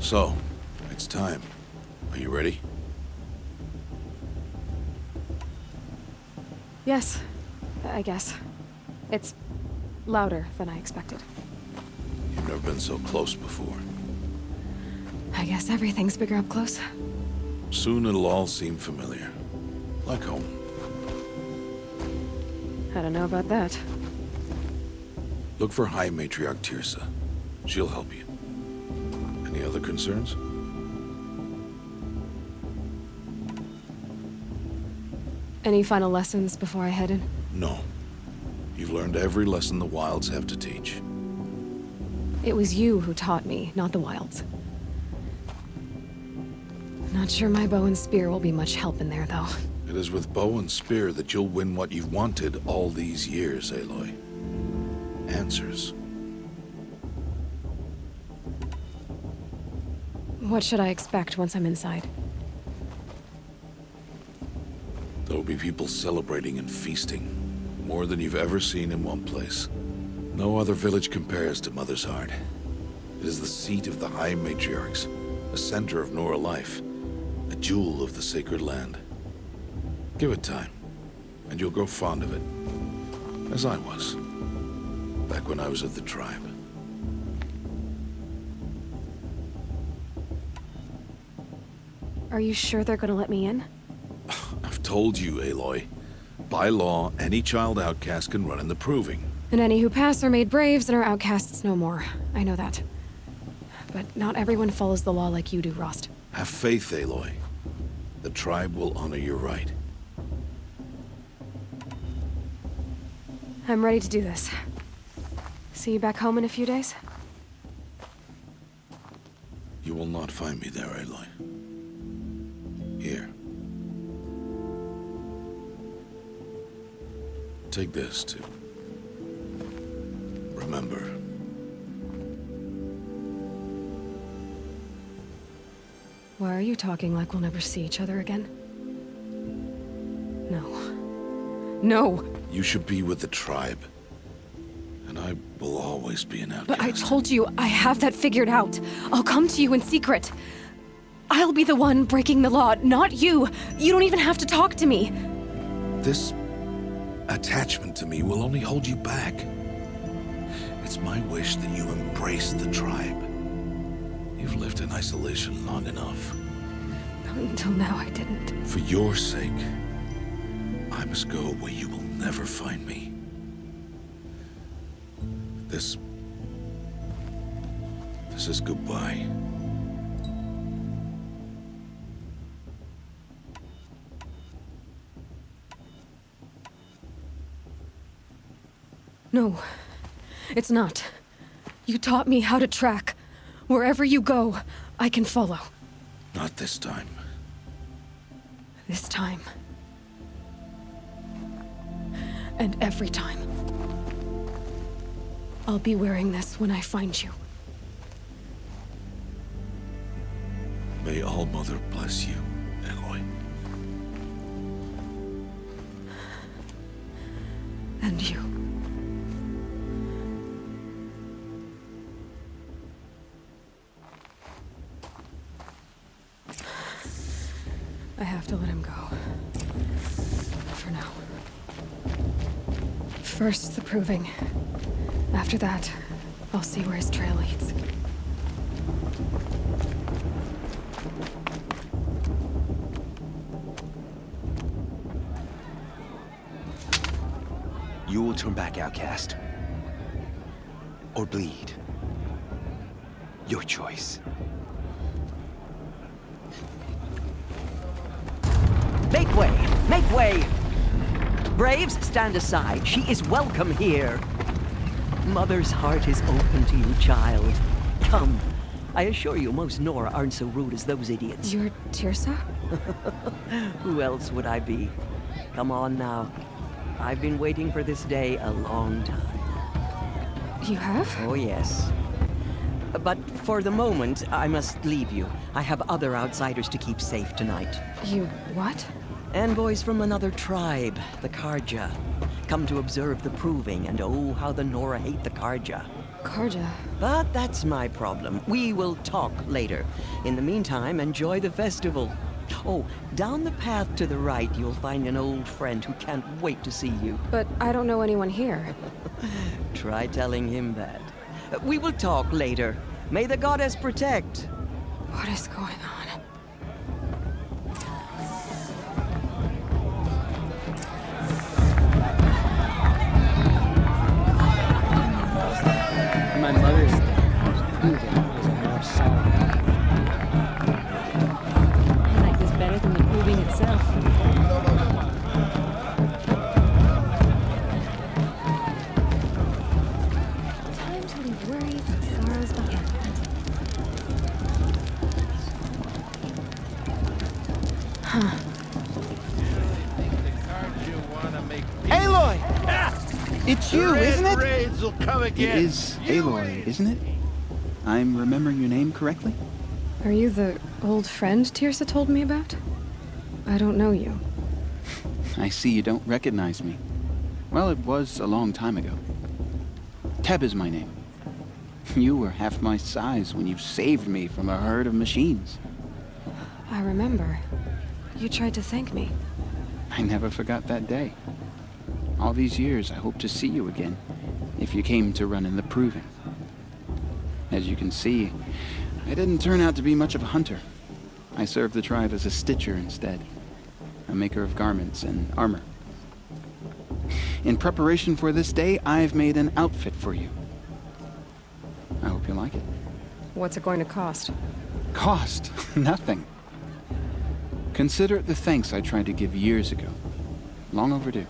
So, it's time. Are you ready? Yes, I guess. It's louder than I expected. You've never been so close before. I guess everything's bigger up close. Soon it'll all seem familiar. Like home. I don't know about that. Look for High Matriarch Tirsa. She'll help you. Any other concerns? Any final lessons before I head in? No. You've learned every lesson the Wilds have to teach. It was you who taught me, not the Wilds. Not sure my bow and spear will be much help in there, though. It is with bow and spear that you'll win what you've wanted all these years, Aloy. Answers. What should I expect once I'm inside? There'll be people celebrating and feasting. More than you've ever seen in one place. No other village compares to Mother's Heart. It is the seat of the High Matriarchs, a center of Nora life, a jewel of the sacred land. Give it time, and you'll grow fond of it. As I was, back when I was of the tribe. Are you sure they're gonna let me in? I've told you, Aloy. By law, any child outcast can run in the Proving. And any who pass are made braves and are outcasts no more. I know that. But not everyone follows the law like you do, Rost. Have faith, Aloy. The tribe will honor your right. I'm ready to do this. See you back home in a few days? You will not find me there, Aloy. Here. Take this, too. Remember. Why are you talking like we'll never see each other again? No. No! You should be with the tribe. And I will always be an outcast. But I told you, I have that figured out. I'll come to you in secret. I'll be the one breaking the law, not you. You don't even have to talk to me. This attachment to me will only hold you back. It's my wish that you embrace the tribe. You've lived in isolation long enough. Until now, I didn't. For your sake, I must go where you will never find me. This is goodbye. No, it's not. You taught me how to track. Wherever you go, I can follow. Not this time. This time. And every time. I'll be wearing this when I find you. May All-Mother bless you, Aloy. And you. I have to let him go. For now. First, the Proving. After that, I'll see where his trail leads. You will turn back, outcast. Or bleed. Your choice. Make way! Make way! Braves, stand aside. She is welcome here. Mother's heart is open to you, child. Come. I assure you, most Nora aren't so rude as those idiots. You're Tirsa? Who else would I be? Come on now. I've been waiting for this day a long time. You have? Oh, yes. But for the moment, I must leave you. I have other outsiders to keep safe tonight. You what? Envoys from another tribe, the Carja. Come to observe the Proving, and oh, how the Nora hate the Carja. Carja. But that's my problem. We will talk later. In the meantime, enjoy the festival. Oh, down the path to the right, you'll find an old friend who can't wait to see you. But I don't know anyone here. Try telling him that. We will talk later. May the goddess protect. What is going on? My mother's moving is more solid. I like this better than the proving itself. Time to leave worries and sorrows behind. Aloy! It's you, isn't it? Raids will come It again. is Aloy, isn't it? I'm remembering your name correctly? Are you the old friend Tirsa told me about? I don't know you. I see you don't recognize me. Well, it was a long time ago. Teb is my name. You were half my size when you saved me from a herd of machines. I remember. You tried to thank me. I never forgot that day. All these years, I hope to see you again, if you came to run in the proving. As you can see, I didn't turn out to be much of a hunter. I served the tribe as a stitcher instead, a maker of garments and armor. In preparation for this day, I've made an outfit for you. I hope you like it. What's it going to cost? Cost? Nothing. Consider it the thanks I tried to give years ago. Long overdue.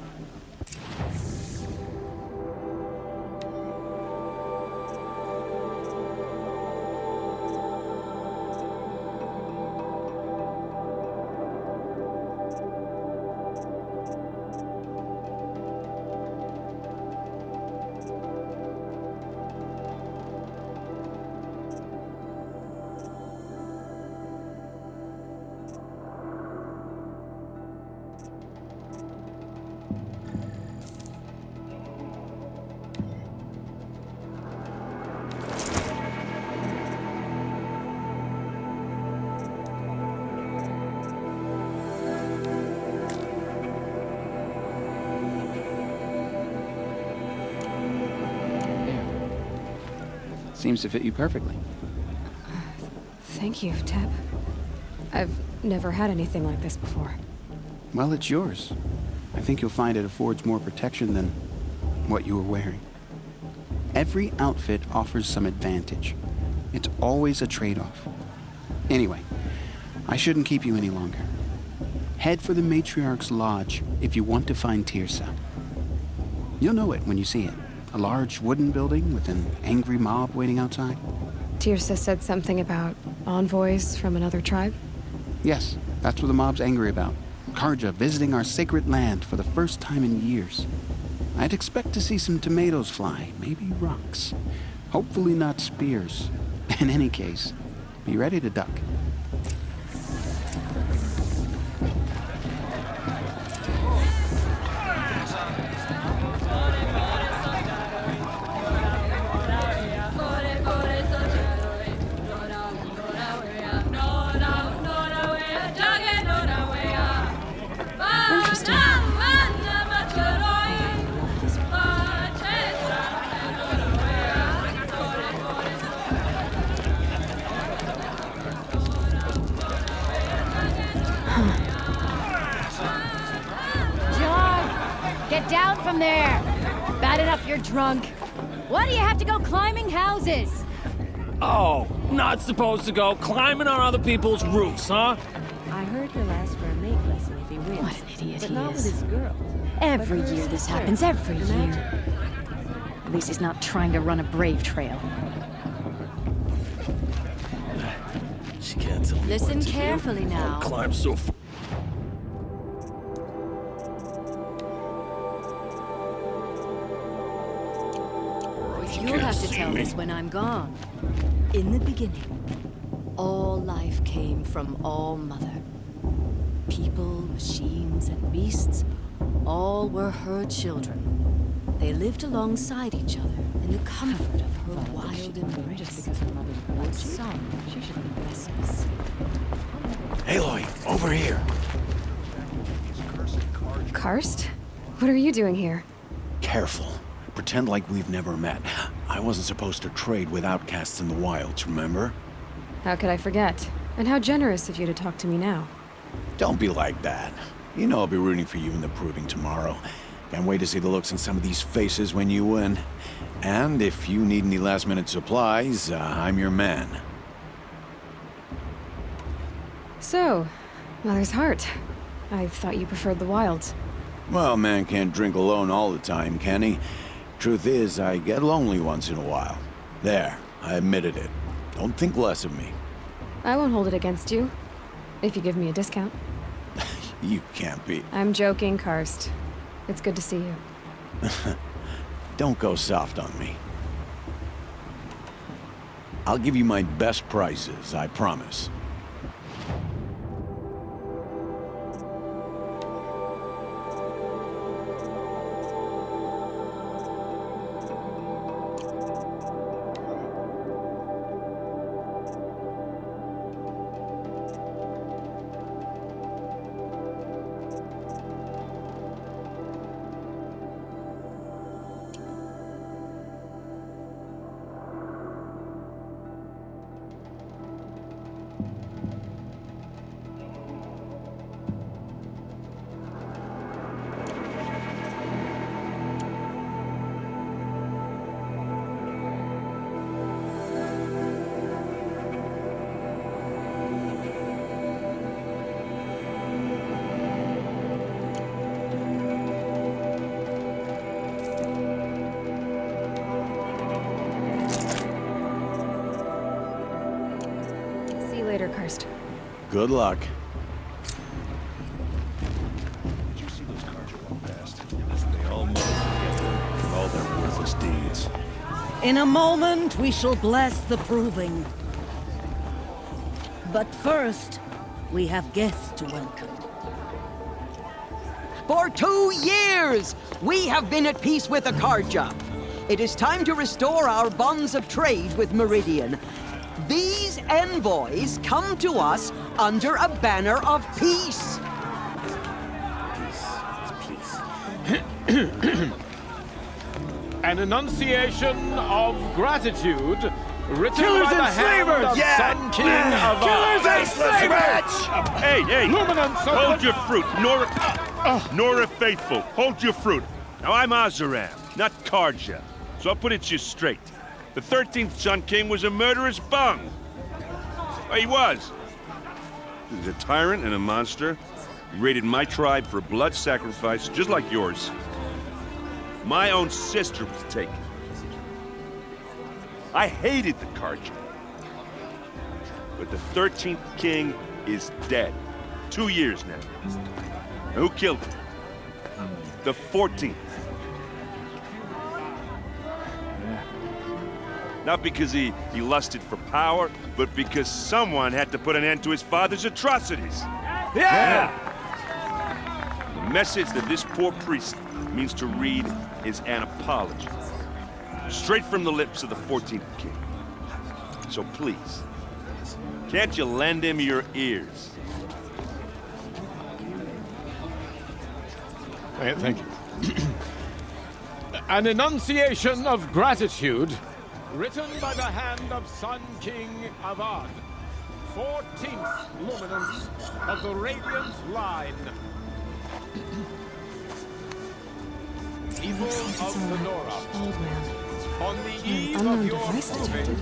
Seems to fit you perfectly. Thank you, Teb. I've never had anything like this before. Well, it's yours. I think you'll find it affords more protection than what you were wearing. Every outfit offers some advantage. It's always a trade-off. Anyway, I shouldn't keep you any longer. Head for the Matriarch's Lodge if you want to find Tirsa. You'll know it when you see it. A large wooden building with an angry mob waiting outside. Tirsa said something about envoys from another tribe? Yes, that's what the mob's angry about. Carja visiting our sacred land for the first time in years. I'd expect to see some tomatoes fly, maybe rocks. Hopefully not spears. In any case, be ready to duck. Get down from there! Bad enough you're drunk. Why do you have to go climbing houses? Oh, not supposed to go climbing on other people's roofs, huh? I heard he'll ask for a make lesson if he wins. What an idiot but he not is. with his girl. Every But her year this sister. happens, every Imagine. year. At least he's not trying to run a brave trail. She can't tell me Listen what to do. carefully now. I'll climb so far. You'll have to tell this when I'm gone. In the beginning, all life came from All Mother. People, machines, and beasts, all were her children. They lived alongside each other in the comfort of her wild embrace. Just because her mother's bored, But some she should be restless. Aloy, over here. Karst? What are you doing here? Careful. Pretend like we've never met. I wasn't supposed to trade with outcasts in the wilds, remember? How could I forget? And how generous of you to talk to me now. Don't be like that. You know I'll be rooting for you in the proving tomorrow. Can't wait to see the looks on some of these faces when you win. And if you need any last-minute supplies, I'm your man. So, Mother's Heart. I thought you preferred the wilds. Well, man can't drink alone all the time, can he? Truth is, I get lonely once in a while. There, I admitted it. Don't think less of me. I won't hold it against you. If you give me a discount. You can't be. I'm joking, Karst. It's good to see you. Don't go soft on me. I'll give you my best prices, I promise. See you later, Karst. Good luck. Did you see those Carja walk past? They all muddled together with all their worthless deeds. In a moment, we shall bless the proving. But first, we have guests to welcome. For 2 years, we have been at peace with the Carja. It is time to restore our bonds of trade with Meridian. These envoys come to us under a banner of peace. An enunciation of gratitude written Killers by the and hand slavers! of Yeah! Sun King of Killers and slavers! Hey, hey! Luminance of Hold the- your fruit, Nora. Nora faithful, hold your fruit. Now I'm Oseram, not Carja, so I'll put it to you straight. The 13th Sun King was a murderous bung. Well, he was. He was a tyrant and a monster. He raided my tribe for blood sacrifice, just like yours. My own sister was taken. I hated the Carja. But the 13th king is dead. 2 years now. And who killed him? The 14th. Not because he lusted for power, but because someone had to put an end to his father's atrocities. Yeah! The message that this poor priest means to read is an apology. Straight from the lips of the 14th king. So please, can't you lend him your ears? Thank you. An enunciation of gratitude written by the hand of Sun King Avad, 14th luminance of the Radiant Line. People of the Nora, Old man. on the eve Unknown of your device proving, detected.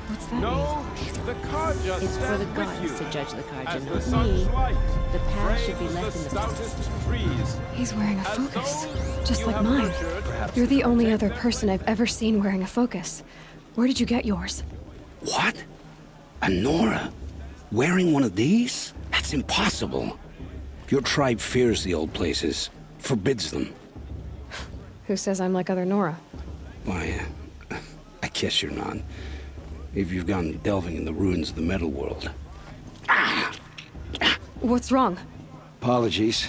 What's that mean? know the Carja It's for the stand gods with you to judge the Carja, as the not sun's me. light The path should be frames left in the past. stoutest trees. He's wearing a As focus, those just you like have mine. nurtured, You're the only other person I've ever seen wearing a focus. Where did you get yours? What? A Nora? Wearing one of these? That's impossible. Your tribe fears the old places, forbids them. Who says I'm like other Nora? Why, I guess you're not. If you've gone delving in the ruins of the metal world. What's wrong? Apologies.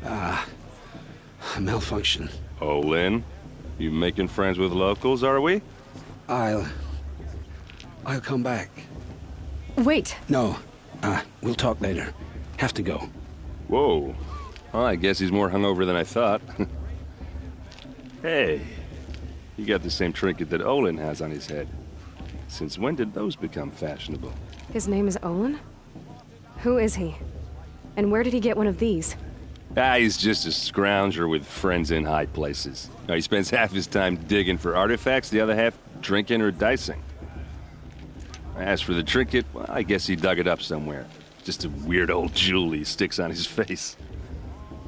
A malfunction. Oh, Lynn? You making friends with locals, are we? I'll come back. Wait. No. We'll talk later. Have to go. Whoa. Well, I guess he's more hungover than I thought. Hey. You got the same trinket that Olin has on his head. Since when did those become fashionable? His name is Olin? Who is he? And where did he get one of these? He's just a scrounger with friends in high places. He spends half his time digging for artifacts, the other half drinking or dicing. As for the trinket, well, I guess he dug it up somewhere. Just a weird old jewel he sticks on his face.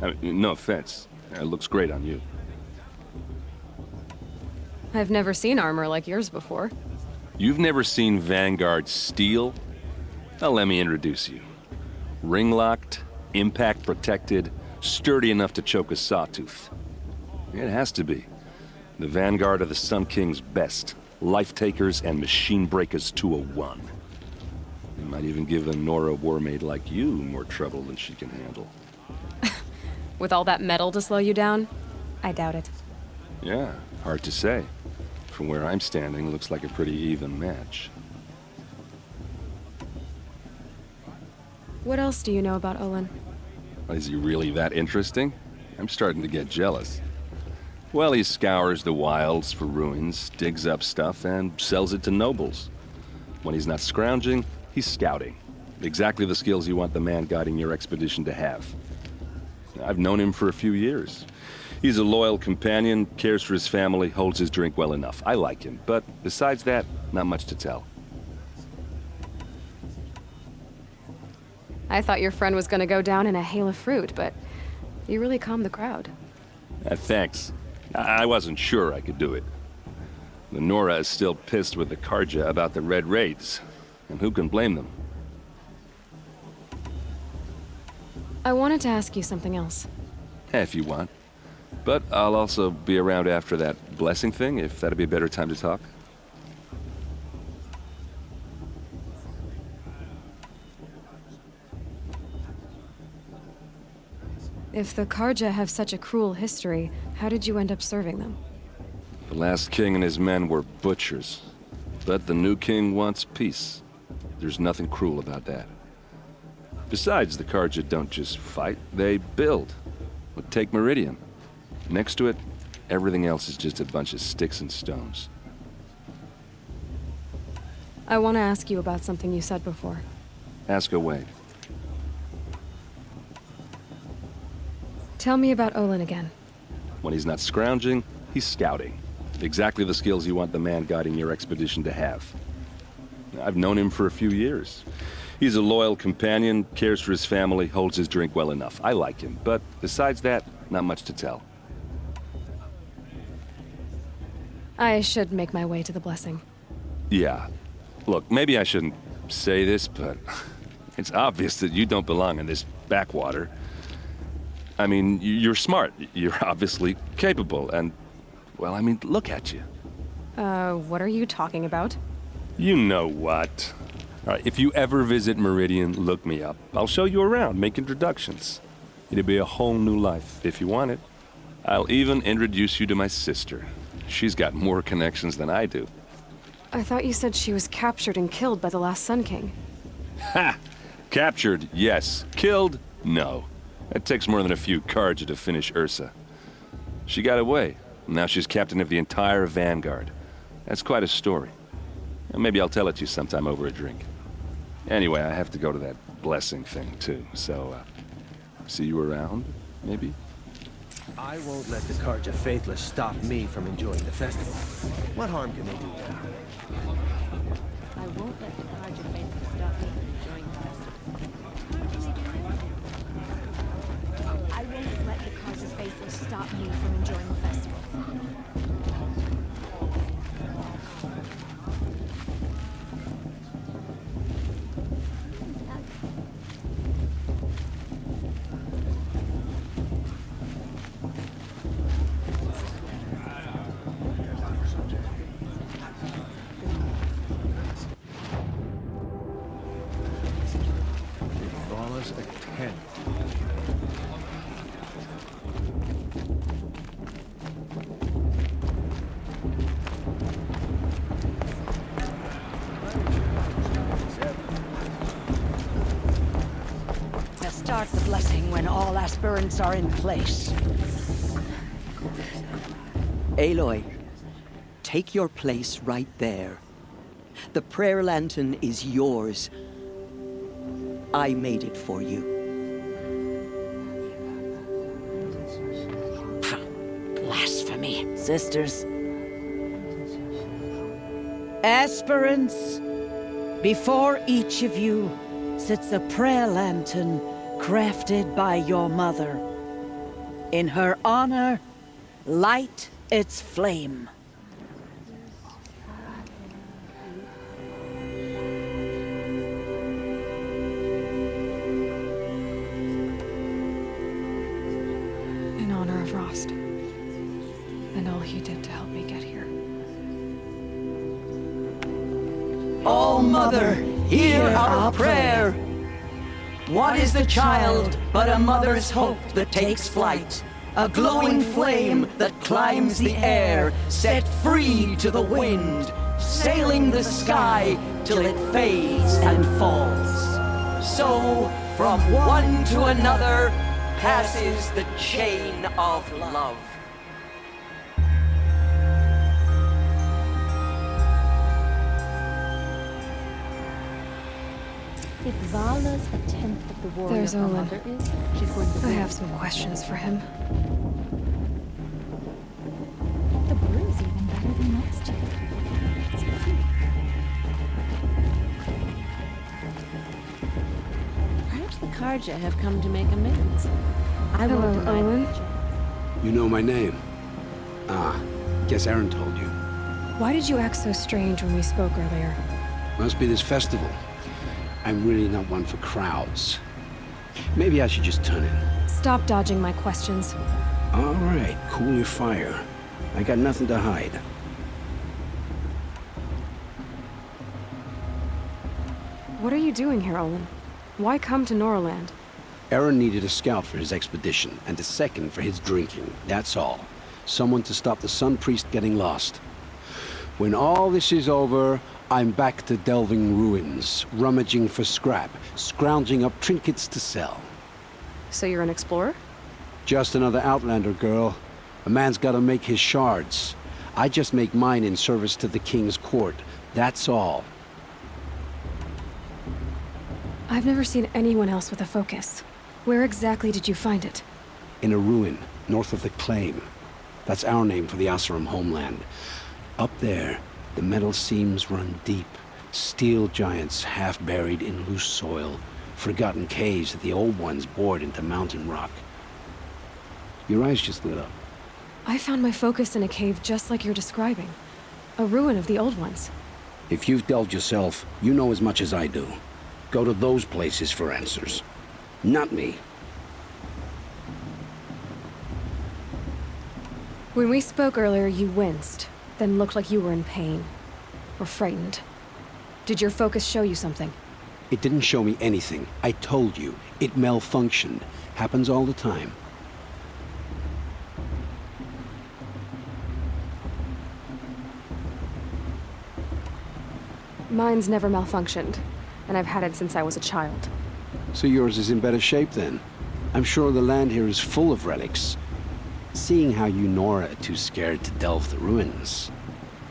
I mean, no offense. It looks great on you. I've never seen armor like yours before. You've never seen Vanguard steel? Well, let me introduce you. Ring-locked, impact-protected, sturdy enough to choke a sawtooth. It has to be. The Vanguard of the Sun King's best. Life-takers and machine breakers to a one. It might even give a Nora warmaid like you more trouble than she can handle. With all that metal to slow you down? I doubt it. Yeah, hard to say. From where I'm standing, looks like a pretty even match. What else do you know about Olin? Is he really that interesting? I'm starting to get jealous. Well, he scours the wilds for ruins, digs up stuff, and sells it to nobles. When he's not scrounging, he's scouting. Exactly the skills you want the man guiding your expedition to have. I've known him for a few years. He's a loyal companion, cares for his family, holds his drink well enough. I like him, but besides that, not much to tell. I thought your friend was gonna go down in a hail of fruit, but you really calmed the crowd. Thanks. I wasn't sure I could do it. The Nora is still pissed with the Carja about the Red Raids, and who can blame them? I wanted to ask you something else. If you want. But I'll also be around after that blessing thing, if that'd be a better time to talk. If the Carja have such a cruel history, how did you end up serving them? The last king and his men were butchers. But the new king wants peace. There's nothing cruel about that. Besides, the Carja don't just fight, they build. But take Meridian. Next to it, everything else is just a bunch of sticks and stones. I want to ask you about something you said before. Ask away. Tell me about Olin again. When he's not scrounging, he's scouting. Exactly the skills you want the man guiding your expedition to have. I've known him for a few years. He's a loyal companion, cares for his family, holds his drink well enough. I like him, but besides that, not much to tell. I should make my way to the blessing. Yeah. Look, maybe I shouldn't say this, but it's obvious that you don't belong in this backwater. I mean, you're smart. You're obviously capable, and, well, I mean, look at you. What are you talking about? You know what. All right, if you ever visit Meridian, look me up. I'll show you around, make introductions. It'll be a whole new life, if you want it. I'll even introduce you to my sister. She's got more connections than I do. I thought you said she was captured and killed by the last Sun King. Ha! Captured, yes. Killed, no. It takes more than a few Carja to finish Ursa. She got away. Now she's captain of the entire Vanguard. That's quite a story. And maybe I'll tell it to you sometime over a drink. Anyway, I have to go to that blessing thing, too. So, see you around, maybe? I won't let the Carja Faithless stop me from enjoying the festival. What harm can they do now? I won't let the Carja Faithless stop me from enjoying the festival. I won't let the Carja Faithless stop me from enjoying the festival. start the blessing when all aspirants are in place. Aloy, take your place right there. The prayer lantern is yours. I made it for you. Blasphemy, sisters. Aspirants, before each of you sits a prayer lantern crafted by your mother. In her honor, light its flame. In honor of Rost, and all he did to help me get here. All Mother, hear our prayer. What is the child but a mother's hope that takes flight? A glowing flame that climbs the air, set free to the wind, sailing the sky till it fades and falls. So, from one to another, passes the chain of love. If Vala's a tenth of the warrior There's her Olin. mother is, she's going to I have some questions for him. The brew's even better than last year. Perhaps the Carja have come to make amends. I Hello, won't deny Owen. them. You know my name? Ah, guess EREND told you. Why did you act so strange when we spoke earlier? Must be this festival. I'm really not one for crowds. Maybe I should just turn in. Stop dodging my questions. All right, cool your fire. I got nothing to hide. What are you doing here, Olin? Why come to Noraland? EREND needed a scout for his expedition, and a second for his drinking. That's all. Someone to stop the Sun Priest getting lost. When all this is over, I'm back to delving ruins, rummaging for scrap, scrounging up trinkets to sell. So you're an explorer? Just another Outlander, girl. A man's gotta make his shards. I just make mine in service to the King's court. That's all. I've never seen anyone else with a focus. Where exactly did you find it? In a ruin, north of the Claim. That's our name for the Oseram homeland. Up there, the metal seams run deep. Steel giants half buried in loose soil. Forgotten caves that the old ones bored into mountain rock. Your eyes just lit up. I found my focus in a cave just like you're describing. A ruin of the old ones. If you've delved yourself, you know as much as I do. Go to those places for answers. Not me. When we spoke earlier, you winced, then looked like you were in pain. Or frightened. Did your focus show you something? It didn't show me anything. I told you. It malfunctioned. Happens all the time. Mine's never malfunctioned, and I've had it since I was a child. So yours is in better shape then. I'm sure the land here is full of relics. Seeing how you Nora are too scared to delve the ruins.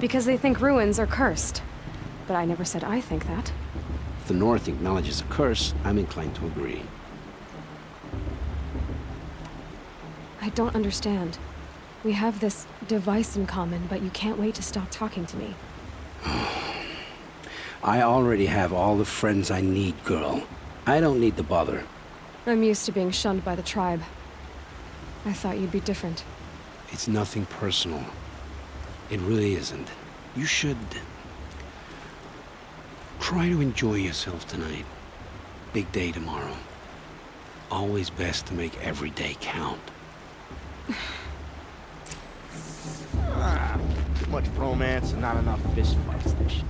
Because they think ruins are cursed. But I never said I think that. If the North acknowledges a curse, I'm inclined to agree. I don't understand. We have this device in common, but you can't wait to stop talking to me. I already have all the friends I need, girl. I don't need the bother. I'm used to being shunned by the tribe. I thought you'd be different. It's nothing personal. It really isn't. You should... try to enjoy yourself tonight. Big day tomorrow. Always best to make every day count. Too much romance and not enough fist fights this year.